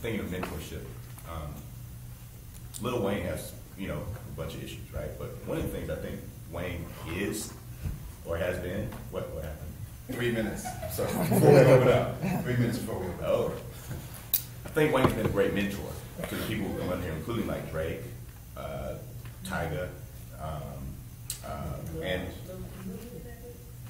thinking of mentorship, Lil Wayne has, you know, a bunch of issues, right? But one of the things I think Wayne is, or has been, what happened? 3 minutes. So before we open up, 3 minutes before we open up. Oh, I think Wayne's been a great mentor to the people who come under here, including like Drake, Tyga, and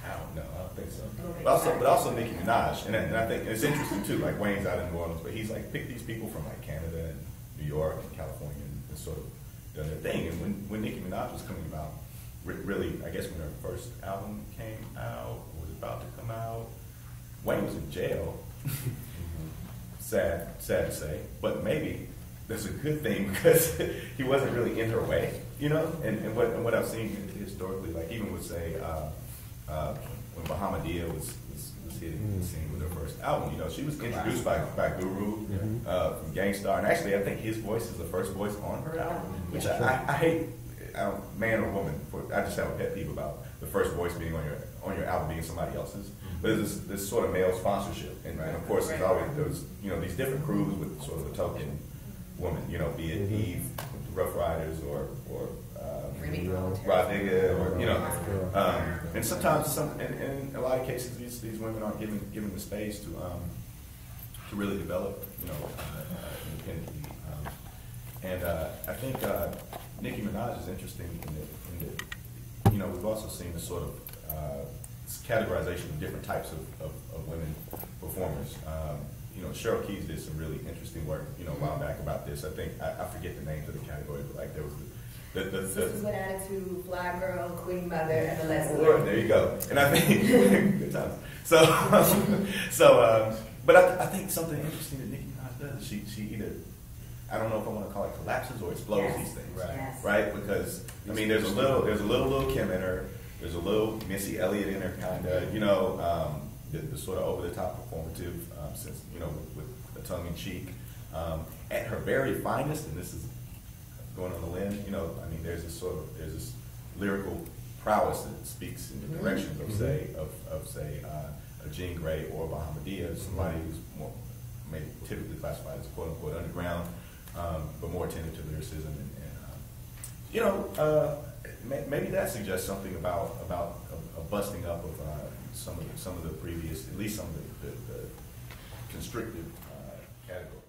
I don't think so. But also Nicki Minaj, and I think it's interesting too. Like Wayne's out in New Orleans, but he's like picked these people from like Canada and New York and California and sort of done their thing. And when Nicki Minaj was coming about, really, I guess when her first album came out, or was about to come out, Wayne was in jail. Sad to say, but maybe that's a good thing because he wasn't really in her way, you know. And what I've seen historically, like even with say when Bahamadia was hitting the scene with her first album, you know, she was introduced by Guru from Gangstar, and actually I think his voice is the first voice on her album, which I hate. Man or woman, I just have a pet peeve about the first voice being on your album being somebody else's. But there's this sort of male sponsorship, and of course there's always you know these different crews with sort of a token woman, you know, be it Heath, Rough Riders, or Rod Digga, or you know, and sometimes in a lot of cases these women aren't given the space to really develop, you know, independently. And I think Nicki Minaj is interesting in that, you know, we've also seen this sort of categorization of different types of women performers. You know, Cheryl Keys did some really interesting work, you know, a while back about this. I think, I forget the names of the category, but like there was Sisters with Attitude, Fly Girl, Queen Mother, and the Lesbian. Right, there you go. And I think, good times. But I think something interesting that Nicki Minaj does, she either, I don't know if I want to call it collapses or explodes these things, right? Because I mean, there's a little Kim in her, there's a little Missy Elliott in her, kind of, you know, the sort of over the top performative, sense, you know, with the tongue in cheek. At her very finest, and this is going on the limb, you know, I mean, there's this lyrical prowess that speaks in the directions of say a Jean Grey or Bahamadia, somebody who's more maybe typically classified as quote unquote underground. But more attentive to lyricism, and you know, maybe that suggests something about a busting up of some of the previous, at least some of the constrictive categories.